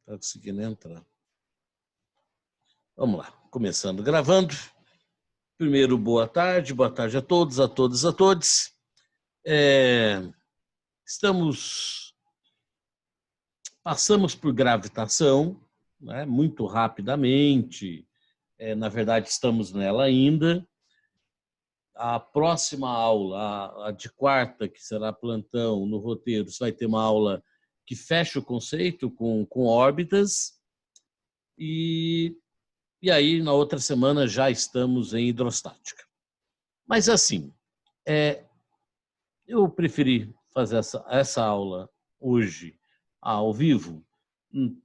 Tá conseguindo entrar. Vamos lá, começando gravando. Primeiro, boa tarde a todos, a todas, a todos. Passamos por gravitação, né, muito rapidamente. Na verdade, estamos nela ainda. A próxima aula, a de quarta, que será plantão no roteiro, vai ter uma aula que fecha o conceito com órbitas. E aí, na outra semana, já estamos em hidrostática. Mas, assim, eu preferi fazer essa aula hoje ao vivo,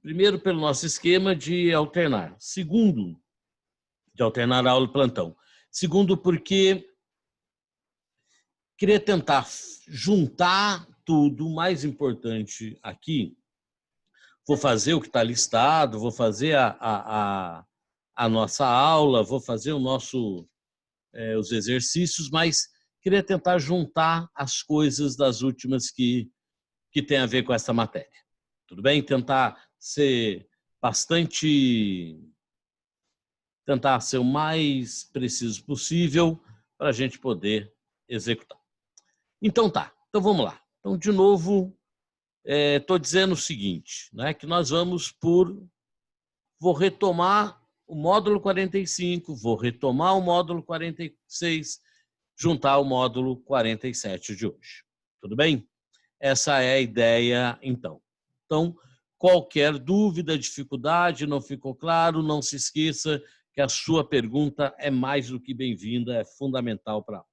primeiro pelo nosso esquema de alternar. Segundo, de alternar a aula e plantão. Segundo, porque queria tentar juntar tudo, o mais importante aqui. Vou fazer o que está listado, vou fazer a nossa aula, vou fazer os exercícios, mas queria tentar juntar as coisas das últimas que tem a ver com essa matéria. Tudo bem? Tentar ser o mais preciso possível para a gente poder executar. Então tá, então vamos lá. Então, de novo, estou dizendo o seguinte, né, que nós vou retomar o módulo 45, vou retomar o módulo 46, juntar o módulo 47 de hoje. Tudo bem? Essa é a ideia, então. Então, qualquer dúvida, dificuldade, não ficou claro, não se esqueça que a sua pergunta é mais do que bem-vinda, é fundamental para a aula.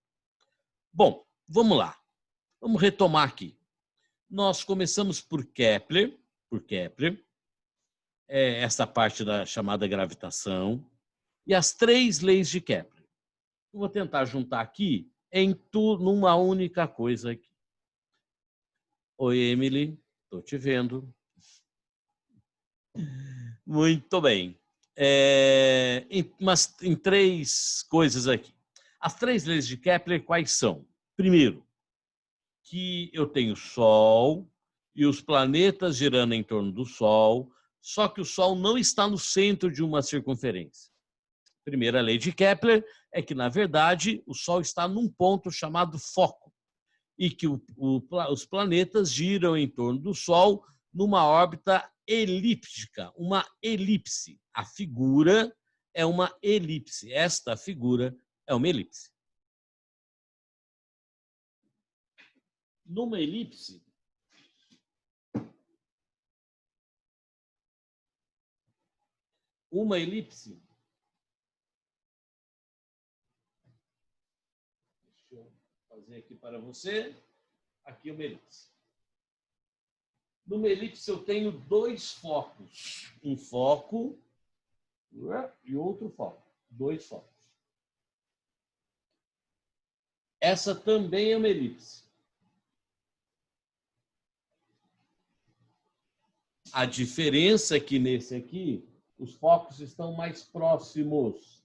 Bom, vamos lá. Vamos retomar aqui. Nós começamos por Kepler, essa parte da chamada gravitação, e as 3 leis de Kepler. Eu vou tentar juntar aqui numa única coisa aqui. Oi, Emily, estou te vendo. Muito bem. Em 3 coisas aqui. As 3 leis de Kepler quais são? Primeiro, que eu tenho Sol e os planetas girando em torno do Sol, só que o Sol não está no centro de uma circunferência. Primeira lei de Kepler é que, na verdade, o Sol está num ponto chamado foco e que os planetas giram em torno do Sol numa órbita elíptica, uma elipse. A figura é uma elipse. Esta figura é uma elipse. Numa elipse, deixa eu fazer aqui para você, aqui uma elipse. Numa elipse eu tenho 2 focos, um foco e outro foco, 2 focos. Essa também é uma elipse. A diferença é que nesse aqui, os focos estão mais próximos.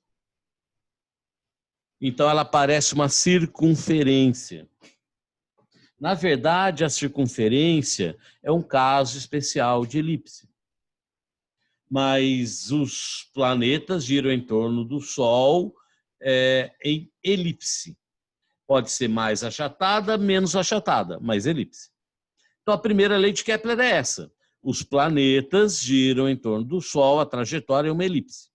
Então, ela parece uma circunferência. Na verdade, a circunferência é um caso especial de elipse. Mas os planetas giram em torno do Sol em elipse. Pode ser mais achatada, menos achatada, mas elipse. Então, a primeira lei de Kepler é essa. Os planetas giram em torno do Sol, a trajetória é uma elipse.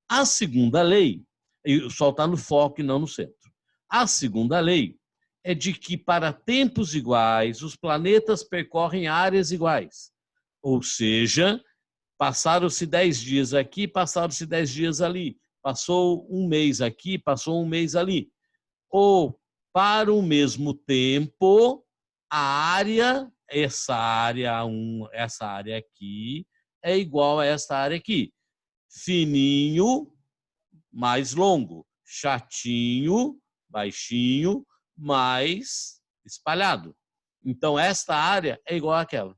A segunda lei, e o Sol está no foco e não no centro. A segunda lei é de que, para tempos iguais, os planetas percorrem áreas iguais. Ou seja, passaram-se 10 dias aqui, passaram-se 10 dias ali. Passou um mês aqui, passou um mês ali. Ou, para o mesmo tempo, a área, essa área aqui, é igual a essa área aqui. Fininho, mais longo. Chatinho, baixinho, mais espalhado. Então, esta área é igual àquela.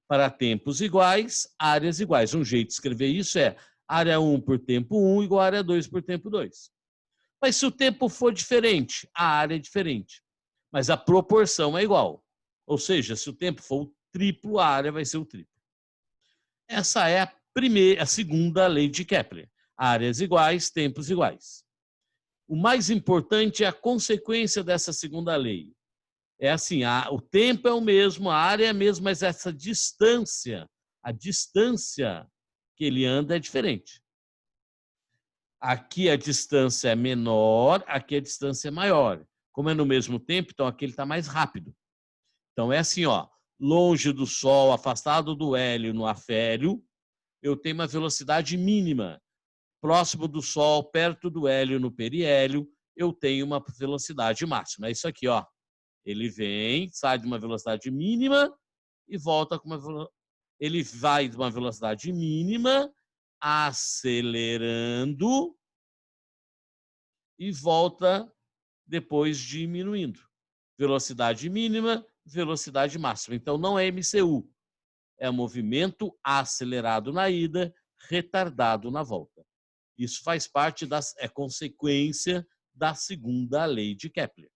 Para tempos iguais, áreas iguais. Um jeito de escrever isso é área 1 por tempo 1 igual a área 2 por tempo 2. Mas se o tempo for diferente, a área é diferente. Mas a proporção é igual. Ou seja, se o tempo for o triplo, a área vai ser o triplo. Essa é a segunda lei de Kepler. Áreas iguais, tempos iguais. O mais importante é a consequência dessa segunda lei. É assim, o tempo é o mesmo, a área é a mesma, mas essa distância, a distância que ele anda é diferente. Aqui a distância é menor, aqui a distância é maior. Como é no mesmo tempo, então aqui ele está mais rápido. Então é assim, ó, longe do Sol, afastado do hélio no afélio, eu tenho uma velocidade mínima. Próximo do Sol, perto do hélio no periélio, eu tenho uma velocidade máxima. É isso aqui, ó. Ele vem, sai de uma velocidade mínima e volta com uma ele vai de uma velocidade mínima, acelerando e volta depois diminuindo. Velocidade mínima, velocidade máxima. Então não é MCU, é movimento acelerado na ida, retardado na volta. Isso faz parte é consequência da segunda lei de Kepler.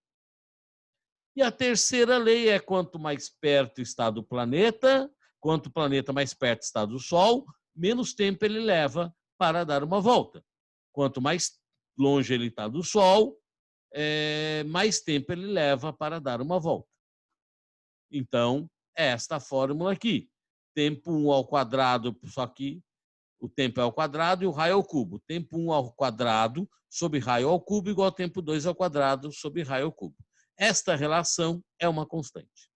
E a terceira lei é quanto mais perto está do planeta, quanto o planeta mais perto está do Sol, menos tempo ele leva para dar uma volta. Quanto mais longe ele está do Sol, mais tempo ele leva para dar uma volta. Então, é esta fórmula aqui. Tempo 1 ao quadrado, só que o tempo é ao quadrado e o raio ao cubo. Tempo 1 ao quadrado sobre raio ao cubo igual a tempo 2 ao quadrado sobre raio ao cubo. Esta relação é uma constante.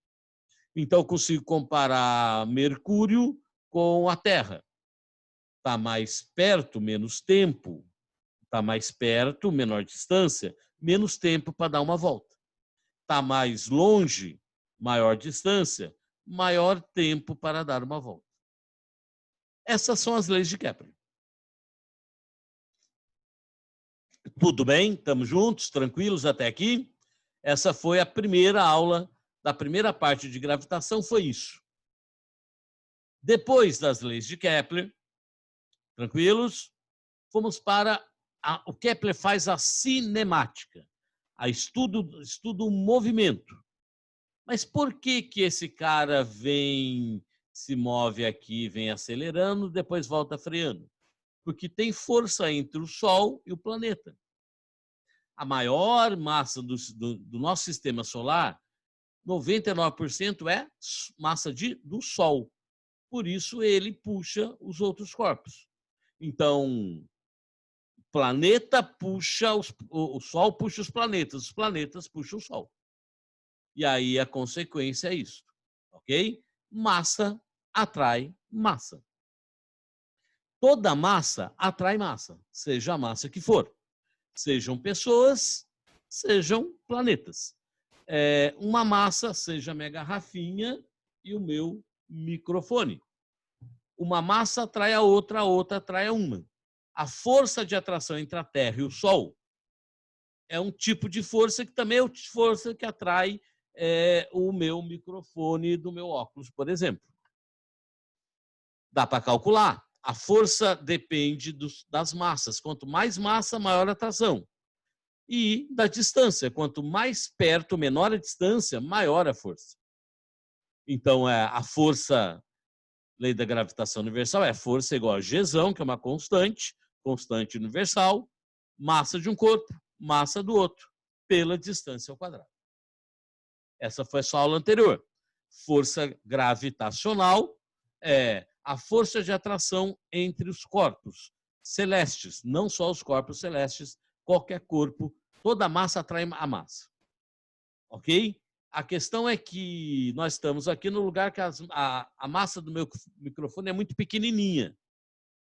Então, eu consigo comparar Mercúrio com a Terra. Está mais perto, menos tempo. Está mais perto, menor distância, menos tempo para dar uma volta. Está mais longe, maior distância, maior tempo para dar uma volta. Essas são as leis de Kepler. Tudo bem? Estamos juntos, tranquilos até aqui? Essa foi a primeira aula da primeira parte de gravitação, foi isso. Depois das leis de Kepler, tranquilos, fomos para o Kepler faz a cinemática, estuda o movimento. Mas por que esse cara se move aqui, vem acelerando, depois volta freando? Porque tem força entre o Sol e o planeta. A maior massa do nosso sistema solar, 99% é massa do Sol. Por isso, ele puxa os outros corpos. Então, o planeta puxa, o Sol puxa os planetas puxam o Sol. E aí a consequência é isso, ok? Massa atrai massa. Toda massa atrai massa, seja a massa que for. Sejam pessoas, sejam planetas. Uma massa, seja a minha garrafinha e o meu microfone. Uma massa atrai a outra atrai a uma. A força de atração entre a Terra e o Sol é um tipo de força que também é força que atrai o meu microfone do meu óculos, por exemplo. Dá para calcular. A força depende das massas. Quanto mais massa, maior a atração. E da distância. Quanto mais perto, menor a distância, maior a força. Então, a força, lei da gravitação universal, é força igual a Gzão, que é uma constante universal, massa de um corpo, massa do outro, pela distância ao quadrado. Essa foi a sua aula anterior. Força gravitacional é a força de atração entre os corpos celestes, não só os corpos celestes, qualquer corpo, toda massa atrai a massa. Ok? A questão é que nós estamos aqui no lugar que a massa do meu microfone é muito pequenininha.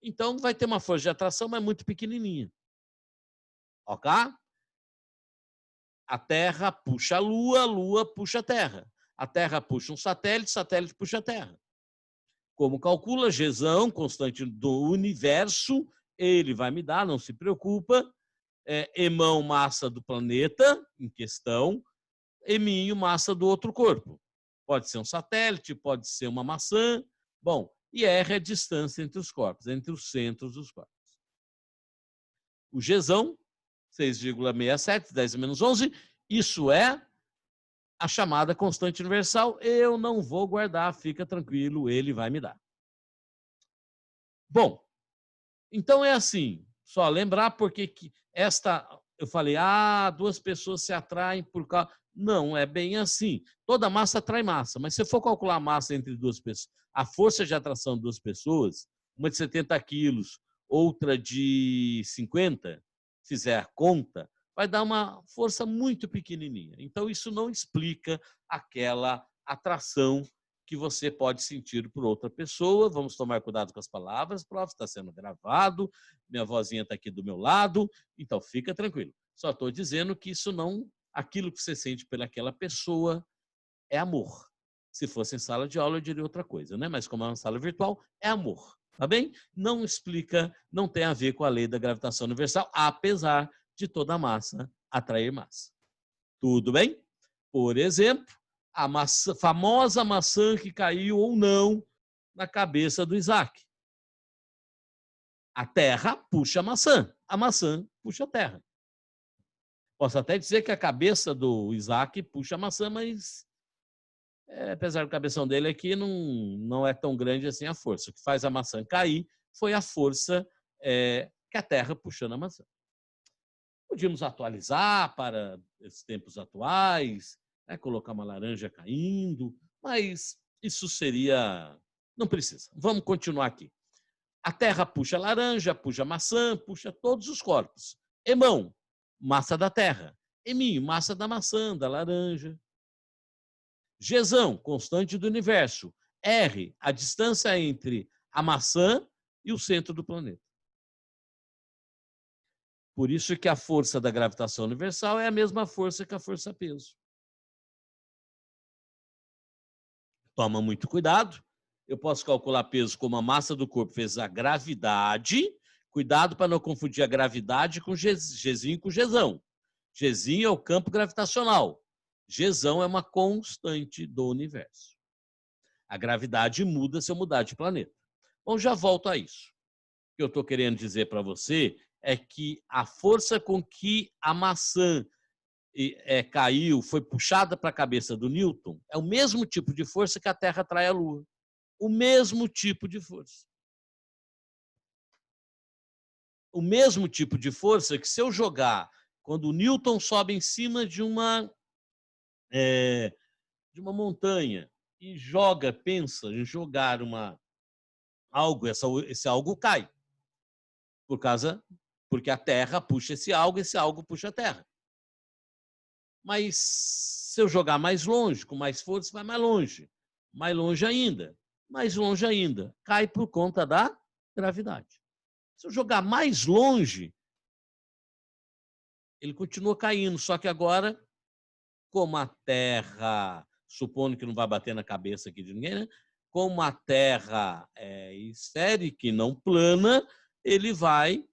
Então, vai ter uma força de atração, mas muito pequenininha. Ok? A Terra puxa a Lua puxa a Terra. A Terra puxa um satélite, satélite puxa a Terra. Como calcula Gzão, constante do universo, ele vai me dar, não se preocupa, emão, massa do planeta em questão, eminho, massa do outro corpo. Pode ser um satélite, pode ser uma maçã. Bom, e R é a distância entre os corpos, entre os centros dos corpos. O Gzão, 6,67, 10 menos 11, isso é a chamada constante universal. Eu não vou guardar, fica tranquilo, ele vai me dar. Bom, então é assim, só lembrar porque que eu falei, duas pessoas se atraem por causa... Não, é bem assim. Toda massa atrai massa, mas se você for calcular a massa entre duas pessoas, a força de atração de duas pessoas, uma de 70 quilos, outra de 50, fizer a conta, vai dar uma força muito pequenininha. Então, isso não explica aquela atração que você pode sentir por outra pessoa. Vamos tomar cuidado com as palavras, prof, está sendo gravado, minha vozinha está aqui do meu lado, então fica tranquilo. Só estou dizendo que isso não... Aquilo que você sente pelaquela pessoa é amor. Se fosse em sala de aula, eu diria outra coisa, né? Mas como é uma sala virtual, é amor, tá bem? Não explica, não tem a ver com a lei da gravitação universal, apesar de toda massa atrair massa. Tudo bem? Por exemplo, a famosa maçã que caiu ou não na cabeça do Isaac. A terra puxa a maçã puxa a terra. Posso até dizer que a cabeça do Isaac puxa a maçã, mas apesar do cabeção dele aqui, não é tão grande assim a força. O que faz a maçã cair foi a força que a terra puxando a maçã. Podíamos atualizar para esses tempos atuais, colocar uma laranja caindo, mas isso seria... Não precisa. Vamos continuar aqui. A terra puxa a laranja, puxa a maçã, puxa todos os corpos. Hemão, massa da terra. Heminho, massa da maçã, da laranja. Gzão, constante do universo. R, a distância entre a maçã e o centro do planeta. Por isso que a força da gravitação universal é a mesma força que a força-peso. Toma muito cuidado. Eu posso calcular peso como a massa do corpo vezes a gravidade. Cuidado para não confundir a gravidade com Gzinho com Gzão. Gzinho é o campo gravitacional. Gzão é uma constante do universo. A gravidade muda se eu mudar de planeta. Bom, já volto a isso. O que eu estou querendo dizer para você é que a força com que a maçã caiu, foi puxada para a cabeça do Newton, é o mesmo tipo de força que a Terra atrai a Lua. O mesmo tipo de força. O mesmo tipo de força que se eu jogar, quando o Newton sobe em cima de uma montanha e pensa em jogar algo, esse algo cai. Porque a Terra puxa esse algo puxa a Terra. Mas se eu jogar mais longe, com mais força, vai mais longe ainda, cai por conta da gravidade. Se eu jogar mais longe, ele continua caindo, só que agora, como a Terra, supondo que não vai bater na cabeça aqui de ninguém, né? Como a Terra é esférica e não plana, ele vai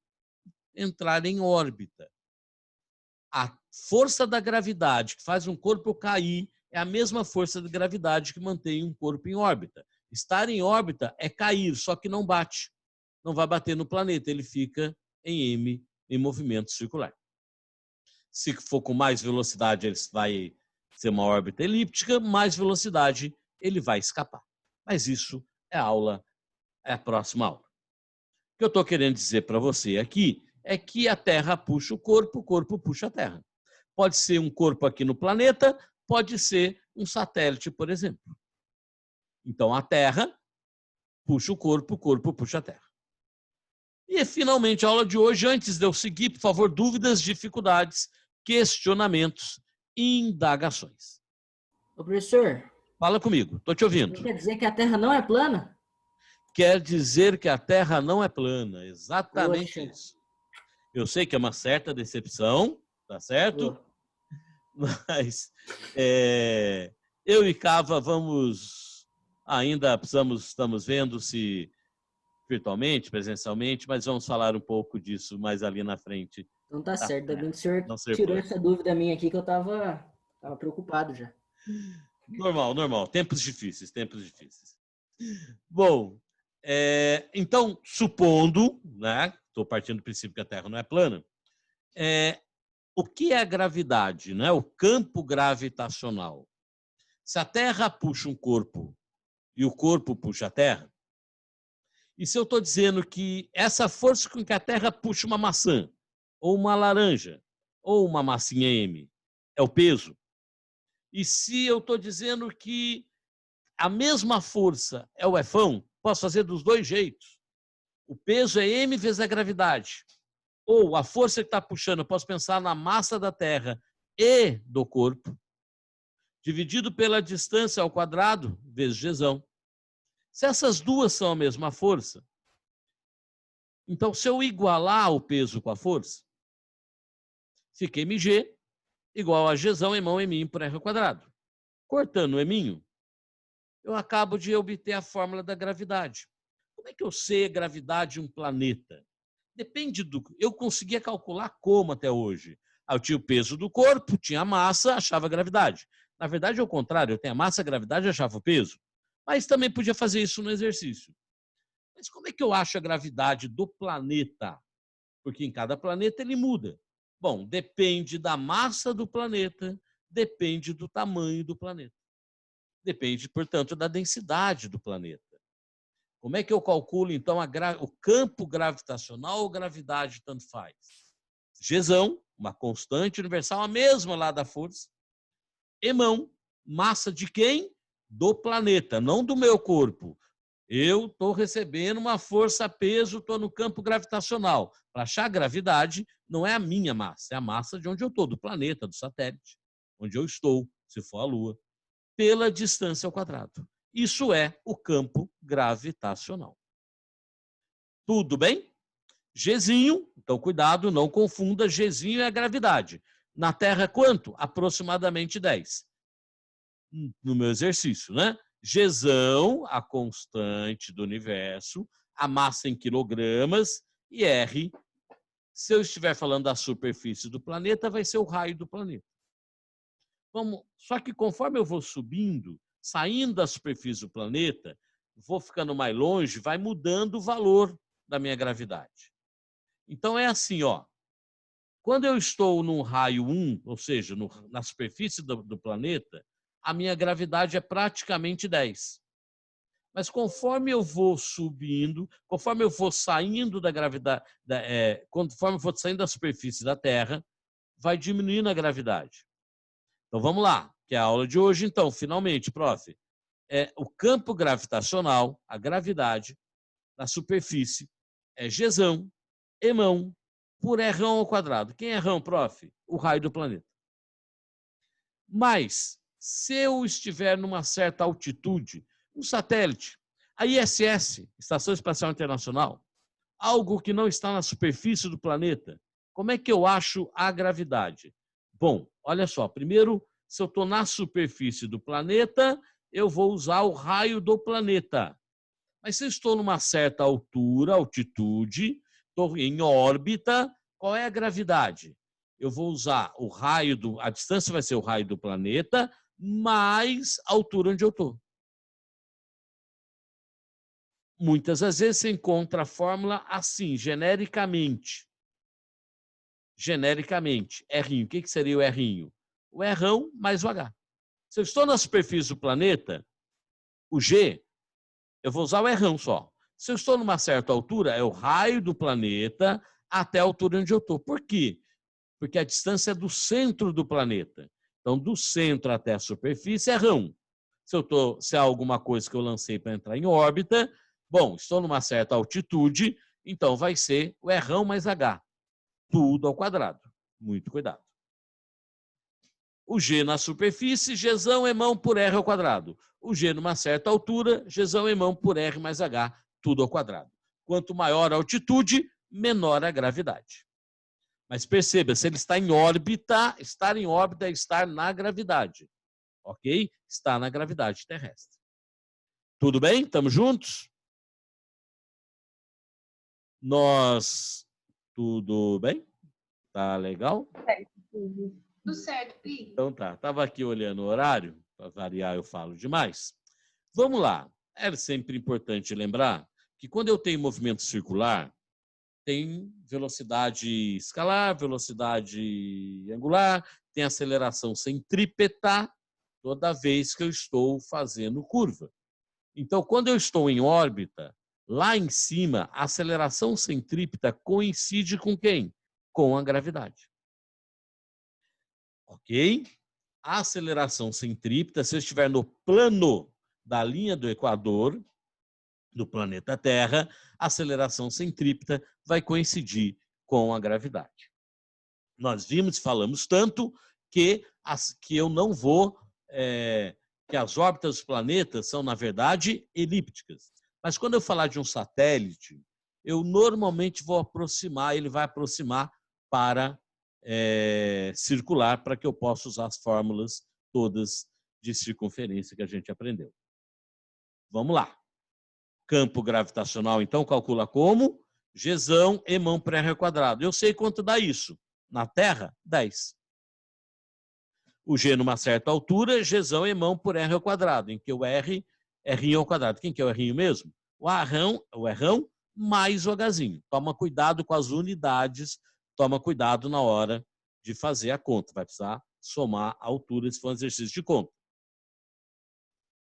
entrar em órbita. A força da gravidade que faz um corpo cair é a mesma força da gravidade que mantém um corpo em órbita. Estar em órbita é cair, só que não bate. Não vai bater no planeta, ele fica em M, em movimento circular. Se for com mais velocidade, ele vai ser uma órbita elíptica, mais velocidade ele vai escapar. Mas isso é a próxima aula. O que eu estou querendo dizer para você aqui é que a Terra puxa o corpo puxa a Terra. Pode ser um corpo aqui no planeta, pode ser um satélite, por exemplo. Então, a Terra puxa o corpo puxa a Terra. E, finalmente, a aula de hoje, antes de eu seguir, por favor, dúvidas, dificuldades, questionamentos, indagações. Ô, professor. Fala comigo, estou te ouvindo. Quer dizer que a Terra não é plana? Quer dizer que a Terra não é plana, exatamente isso. Eu sei que é uma certa decepção, tá certo? Mas eu e Cava estamos vendo se virtualmente, presencialmente, mas vamos falar um pouco disso mais ali na frente. Então tá certo, ainda bem que o senhor tirou essa dúvida minha aqui que eu tava preocupado já. Normal, tempos difíceis. Bom, então, supondo, né, estou partindo do princípio que a Terra não é plana, o que é a gravidade, né? O campo gravitacional. Se a Terra puxa um corpo e o corpo puxa a Terra, E se eu estou dizendo que essa força com que a Terra puxa uma maçã, ou uma laranja, ou uma massinha M, é o peso? E se eu estou dizendo que a mesma força é o Fão, posso fazer dos dois jeitos. O peso é M vezes a gravidade. Ou a força que está puxando, eu posso pensar na massa da Terra e do corpo, dividido pela distância ao quadrado, vezes Gzão. Se essas duas são a mesma força, então se eu igualar o peso com a força, fica mg igual a Gzão em mão M por R ao quadrado. Cortando o eminho, eu acabo de obter a fórmula da gravidade. Como é que eu sei a gravidade de um planeta? Depende do... Eu conseguia calcular como até hoje. Eu tinha o peso do corpo, tinha a massa, achava a gravidade. Na verdade, é o contrário. Eu tenho a massa, a gravidade, achava o peso. Mas também podia fazer isso no exercício. Mas como é que eu acho a gravidade do planeta? Porque em cada planeta ele muda. Bom, depende da massa do planeta, depende do tamanho do planeta. Depende, portanto, da densidade do planeta. Como é que eu calculo, então, o campo gravitacional ou gravidade, tanto faz? Gzão, uma constante universal, a mesma lá da força. Emão, massa de quem? Do planeta, não do meu corpo. Eu estou recebendo uma força-peso, estou no campo gravitacional. Para achar a gravidade, não é a minha massa, é a massa de onde eu estou, do planeta, do satélite, onde eu estou, se for a Lua, pela distância ao quadrado. Isso é o campo gravitacional. Tudo bem? Gzinho, então cuidado, não confunda, Gzinho é a gravidade. Na Terra, quanto? Aproximadamente 10. No meu exercício, né? Gzão, a constante do universo, a massa em quilogramas, e R, se eu estiver falando da superfície do planeta, vai ser o raio do planeta. Vamos, só que conforme eu vou subindo, saindo da superfície do planeta, vou ficando mais longe, vai mudando o valor da minha gravidade. Então é assim, ó. Quando eu estou num raio 1, ou seja, na superfície do planeta, a minha gravidade é praticamente 10. Mas conforme eu vou subindo, conforme eu vou saindo da gravidade, conforme eu vou saindo da superfície da Terra, vai diminuindo a gravidade. Então vamos lá, que é a aula de hoje, então, finalmente, prof. O campo gravitacional, a gravidade, na superfície, é Gzão, Emão, por R ao quadrado. Quem é rão, prof? O raio do planeta. Mas, se eu estiver numa certa altitude, um satélite, a ISS, Estação Espacial Internacional, algo que não está na superfície do planeta, como é que eu acho a gravidade? Bom, olha só, primeiro, se eu estou na superfície do planeta, eu vou usar o raio do planeta. Mas se eu estou numa certa altura, altitude, estou em órbita, qual é a gravidade? Eu vou usar o raio a distância vai ser o raio do planeta, mais a altura onde eu estou. Muitas das vezes você encontra a fórmula assim, genericamente. Genericamente, R'inho. O que seria o R'inho? O R'ão mais o H. Se eu estou na superfície do planeta, o G, eu vou usar o R'ão só. Se eu estou numa certa altura, é o raio do planeta até a altura onde eu estou. Por quê? Porque a distância é do centro do planeta. Então, do centro até a superfície é R'ão. Se é alguma coisa que eu lancei para entrar em órbita, bom, estou numa certa altitude, então vai ser o R'ão mais H. Tudo ao quadrado. Muito cuidado. O G na superfície, Gzão é mão por R ao quadrado. O G numa certa altura, Gzão é mão por R mais H, tudo ao quadrado. Quanto maior a altitude, menor a gravidade. Mas perceba, se ele está em órbita, estar em órbita é estar na gravidade. Ok? Está na gravidade terrestre. Tudo bem? Estamos juntos? Tudo bem? Tá legal? Tudo certo, Pi. Então tá, estava aqui olhando o horário, para variar eu falo demais. Vamos lá. É sempre importante lembrar que quando eu tenho movimento circular, tem velocidade escalar, velocidade angular, tem aceleração centrípeta toda vez que eu estou fazendo curva. Então, quando eu estou em órbita, Lá em cima, a aceleração centrípeta coincide com quem? Com a gravidade. Ok? A aceleração centrípeta, se eu estiver no plano da linha do Equador, do planeta Terra, a aceleração centrípeta vai coincidir com a gravidade. Nós vimos e falamos tanto que eu não vou... que as órbitas dos planetas são, na verdade, elípticas. Mas quando eu falar de um satélite, eu normalmente vou aproximar, ele vai aproximar para circular, para que eu possa usar as fórmulas todas de circunferência que a gente aprendeu. Vamos lá. Campo gravitacional, então, calcula como? Gzão e por r ao quadrado. Eu sei quanto dá isso. Na Terra, 10. O G numa certa altura, Gzão e por r ao quadrado, em que o R é R ao quadrado. Quem que é o R mesmo? O Rão mais o Hzinho. Toma cuidado com as unidades, toma cuidado na hora de fazer a conta. Vai precisar somar a altura se for um exercício de conta.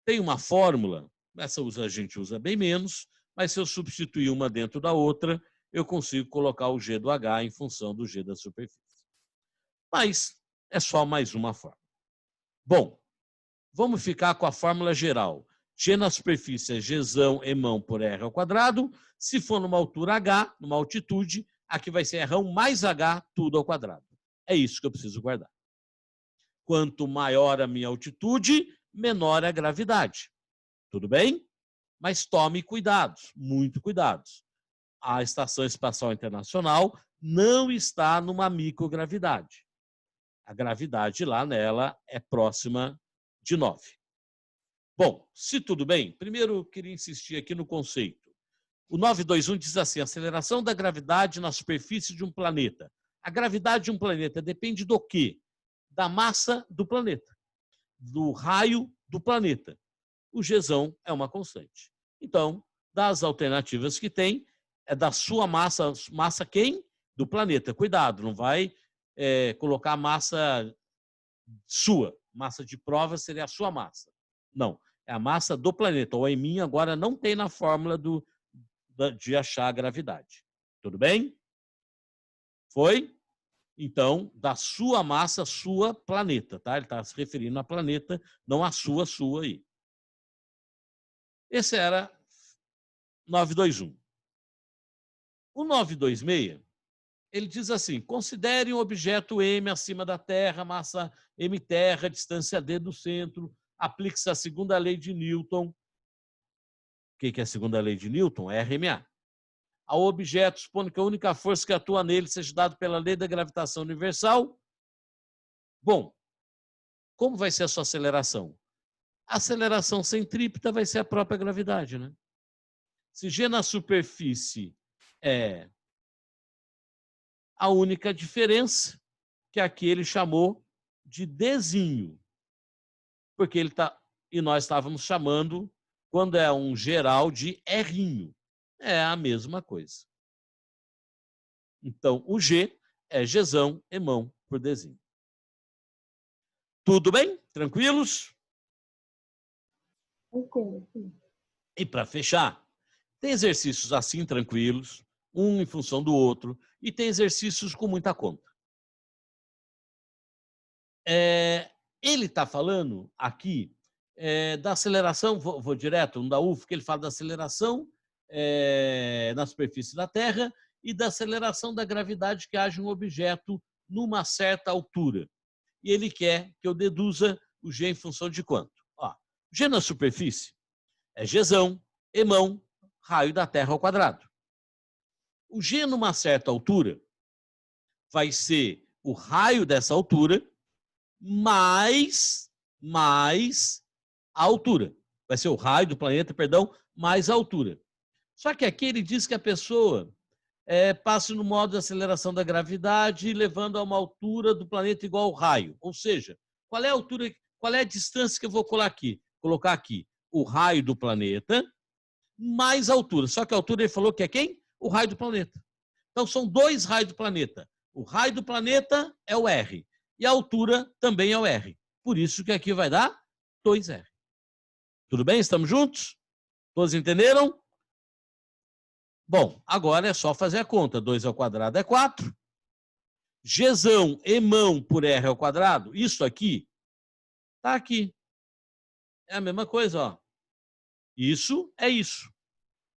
Tem uma fórmula, essa a gente usa bem menos, mas se eu substituir uma dentro da outra, eu consigo colocar o G do H em função do G da superfície. Mas é só mais uma fórmula. Bom, vamos ficar com a fórmula geral. G na superfície é Gzão e por R ao quadrado. Se for numa altura H, numa altitude, aqui vai ser R mais H, tudo ao quadrado. É isso que eu preciso guardar. Quanto maior a minha altitude, menor a gravidade. Tudo bem? Mas tome cuidado, muito cuidado. A Estação Espacial Internacional não está numa microgravidade. A gravidade lá nela é próxima de 9. Bom, se tudo bem, primeiro eu queria insistir aqui no conceito. O 921 diz assim, aceleração da gravidade na superfície de um planeta. A gravidade de um planeta depende do quê? Da massa do planeta, do raio do planeta. O Gzão é uma constante. Então, das alternativas que tem, é da sua massa. Massa quem? Do planeta. Cuidado, não vai colocar massa sua. Massa de prova seria a sua massa. Não, é a massa do planeta. O M agora não tem na fórmula de achar a gravidade. Tudo bem? Foi? Então, da sua massa, sua planeta, tá? Ele está se referindo a planeta, não a sua aí. Esse era 921. O 926, ele diz assim, considere um objeto M acima da Terra, massa M terra, distância D do centro, aplique-se a segunda lei de Newton. O que é a segunda lei de Newton? É RMA. Ao objeto, supondo que a única força que atua nele seja dada pela lei da gravitação universal. Bom, como vai ser a sua aceleração? A aceleração centrípeta vai ser a própria gravidade, né? Se G na superfície é a única diferença, que aqui ele chamou de Dzinho, porque ele e nós estávamos chamando, quando é um geral, de R'inho. É a mesma coisa. Então, o G é Gzão e por Dzinho. Tudo bem? Tranquilos? E para fechar, tem exercícios assim tranquilos, um em função do outro, e tem exercícios com muita conta. Ele está falando aqui da aceleração, vou direto, no da UF, que ele fala da aceleração na superfície da Terra e da aceleração da gravidade que age um objeto numa certa altura. E ele quer que eu deduza o G em função de quanto? Ó, G na superfície é Gzão, Emão, raio da Terra ao quadrado. O G numa certa altura vai ser o raio dessa altura mais a altura. Vai ser o raio do planeta, perdão, mais a altura. Só que aqui ele diz que a pessoa passa no modo de aceleração da gravidade, levando a uma altura do planeta igual ao raio. Ou seja, qual é a altura, qual é a distância que eu vou colocar aqui? O raio do planeta mais a altura. Só que a altura ele falou que é quem? O raio do planeta. Então são dois raios do planeta. O raio do planeta é o R. E a altura também é o R. Por isso que aqui vai dar 2R. Tudo bem? Estamos juntos? Todos entenderam? Bom, agora é só fazer a conta. 2 ao quadrado é 4. Gzão e mão por R ao quadrado, isso aqui, está aqui. É a mesma coisa, ó. Isso é isso.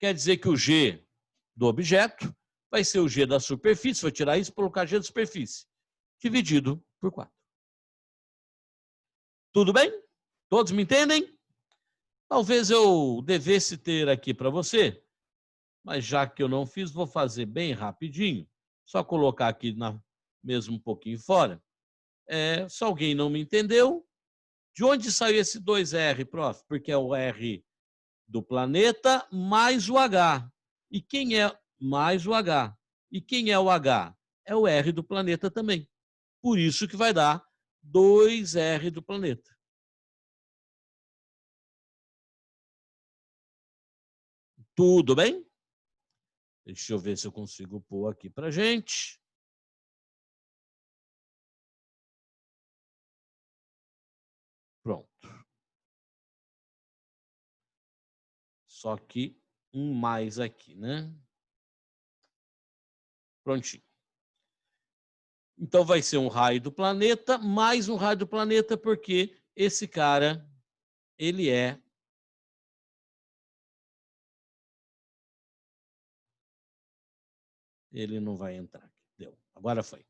Quer dizer que o G do objeto vai ser o G da superfície, vou tirar isso e colocar G da superfície, dividido por 4. Tudo bem? Todos me entendem? Talvez eu devesse ter aqui para você, mas já que eu não fiz, vou fazer bem rapidinho. Só colocar aqui mesmo um pouquinho fora. Se alguém não me entendeu, de onde saiu esse 2R, prof? Porque é o R do planeta mais o H. E quem é mais o H? E quem é o H? É o R do planeta também. Por isso que vai dar 2R do planeta. Tudo bem? Deixa eu ver se eu consigo pôr aqui para gente. Pronto. Só que um mais aqui, né? Prontinho. Então vai ser um raio do planeta mais um raio do planeta, porque esse cara, ele é ele não vai entrar. Deu. Agora foi.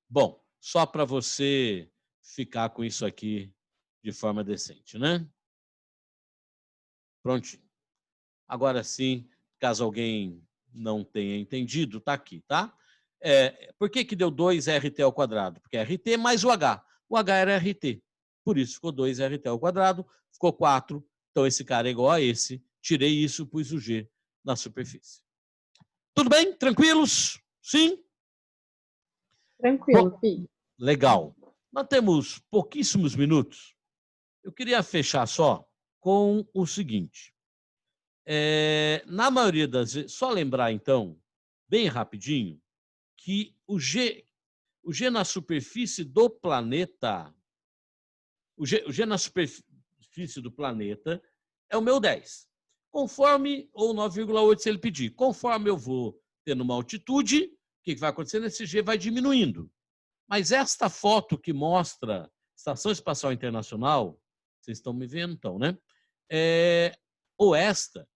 Bom, só para você ficar com isso aqui de forma decente, né? Prontinho. Agora sim, caso alguém não tenha entendido, tá aqui, tá? Por que deu 2RT ao quadrado? Porque é RT mais o H. O H era RT. Por isso ficou 2RT ao quadrado, ficou 4. Então esse cara é igual a esse. Tirei isso, pus o G na superfície. Tudo bem? Tranquilos? Sim? Tranquilo, Pi. Legal. Nós temos pouquíssimos minutos. Eu queria fechar só com o seguinte. Na maioria das vezes, só lembrar então, bem rapidinho, que o G na superfície do planeta, o G na superfície do planeta é o meu 10. Conforme, ou 9,8 se ele pedir, conforme eu vou tendo uma altitude, o que vai acontecendo? Esse G vai diminuindo. Mas esta foto que mostra Estação Espacial Internacional, vocês estão me vendo então, né? Ou esta,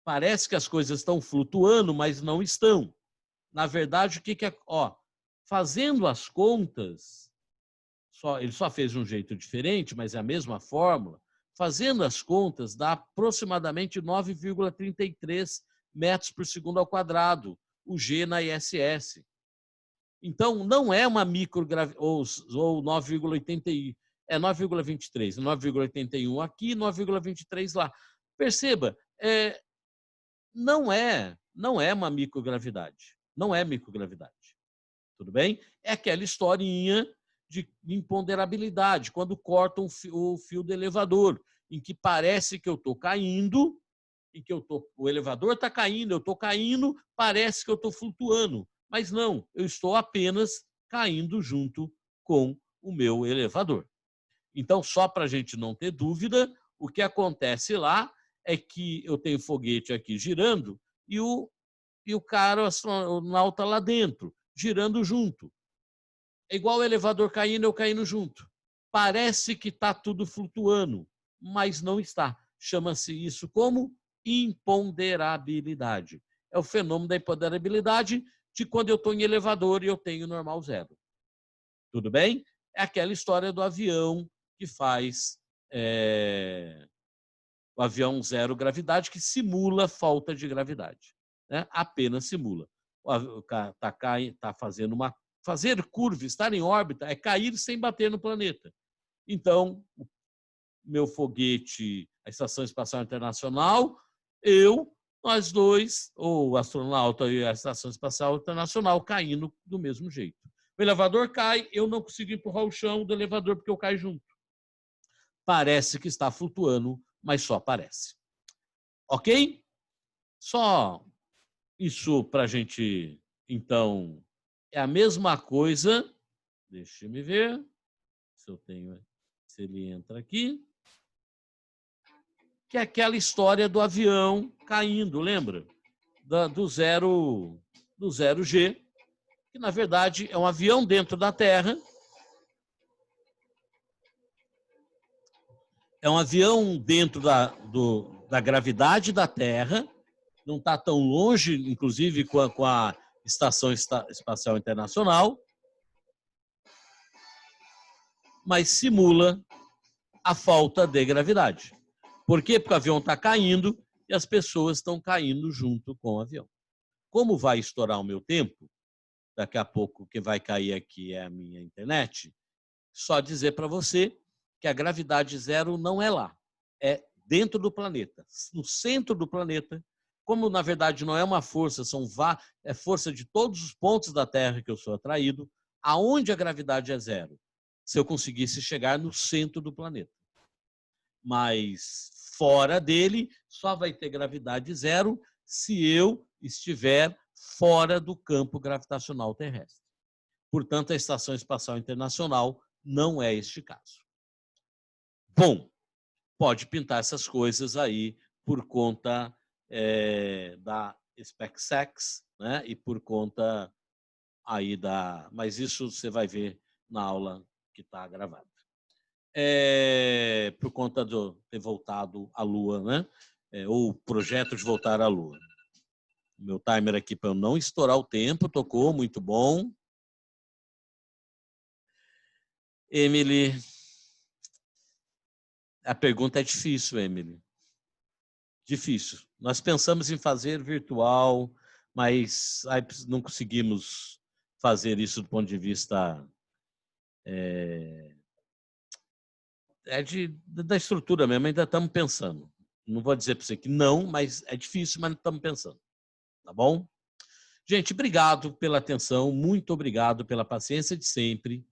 parece que as coisas estão flutuando, mas não estão. Na verdade, o que é... fazendo as contas, ele só fez de um jeito diferente, mas é a mesma fórmula. Fazendo as contas, dá aproximadamente 9,33 metros por segundo ao quadrado, o G na ISS. Então, não é uma microgravidade, ou 9,81, é 9,23, 9,81 aqui, 9,23 lá. Perceba, não é uma microgravidade. Não é microgravidade. Tudo bem? É aquela historinha de imponderabilidade, quando cortam o fio do elevador, em que parece que eu estou caindo, em que o elevador está caindo, eu estou caindo, parece que eu estou flutuando. Mas não, eu estou apenas caindo junto com o meu elevador. Então, só para a gente não ter dúvida, o que acontece lá é que eu tenho foguete aqui girando e o cara, o astronauta lá dentro, girando junto. É igual o elevador caindo, eu caindo junto. Parece que está tudo flutuando, mas não está. Chama-se isso como imponderabilidade. É o fenômeno da imponderabilidade de quando eu estou em elevador e eu tenho normal zero. Tudo bem? É aquela história do avião que faz o avião zero gravidade, que simula falta de gravidade. Né? Apenas simula. O cara está fazendo fazer curva, estar em órbita, é cair sem bater no planeta. Então, meu foguete, a Estação Espacial Internacional, nós dois, o astronauta e a Estação Espacial Internacional, caindo do mesmo jeito. O elevador cai, eu não consigo empurrar o chão do elevador porque eu caio junto. Parece que está flutuando, mas só parece. Ok? Só isso para a gente, então, é a mesma coisa. Deixa eu me ver se ele entra aqui. Que é aquela história do avião caindo, lembra? do zero G, que na verdade é um avião dentro da Terra. É um avião dentro da gravidade da Terra, não está tão longe, inclusive, com a Estação Espacial Internacional, mas simula a falta de gravidade. Por quê? Porque o avião está caindo e as pessoas estão caindo junto com o avião. Como vai estourar o meu tempo, daqui a pouco quem vai cair aqui é a minha internet, só dizer para você que a gravidade zero não é lá, é dentro do planeta, no centro do planeta. Como, na verdade, não é uma força, é força de todos os pontos da Terra que eu sou atraído, aonde a gravidade é zero? Se eu conseguisse chegar no centro do planeta. Mas fora dele, só vai ter gravidade zero se eu estiver fora do campo gravitacional terrestre. Portanto, a Estação Espacial Internacional não é este caso. Bom, pode pintar essas coisas aí por conta da SpaceX, né? E por conta aí mas isso você vai ver na aula que está gravada. Por conta de ter voltado à Lua, né? Ou o projeto de voltar à Lua. O meu timer aqui para eu não estourar o tempo, tocou, muito bom. Emily, a pergunta é difícil, Emily. Difícil. Nós pensamos em fazer virtual, mas não conseguimos fazer isso do ponto de vista da estrutura mesmo, ainda estamos pensando. Não vou dizer para você que não, mas é difícil, mas estamos pensando. Tá bom? Gente, obrigado pela atenção, muito obrigado pela paciência de sempre.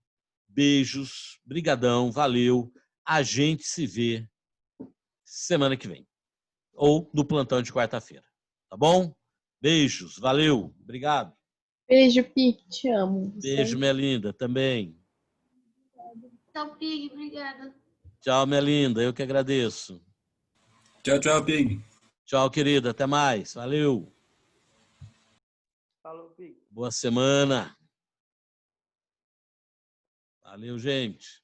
Beijos, brigadão, valeu. A gente se vê semana que vem. Ou no plantão de quarta-feira. Tá bom? Beijos, valeu, obrigado. Beijo, Pi, te amo. Beijo, minha linda, também. Tchau, Pig, obrigada. Tchau, minha linda, eu que agradeço. Tchau, tchau, Pig. Tchau, querida, até mais, valeu. Falou, Pig. Boa semana. Valeu, gente.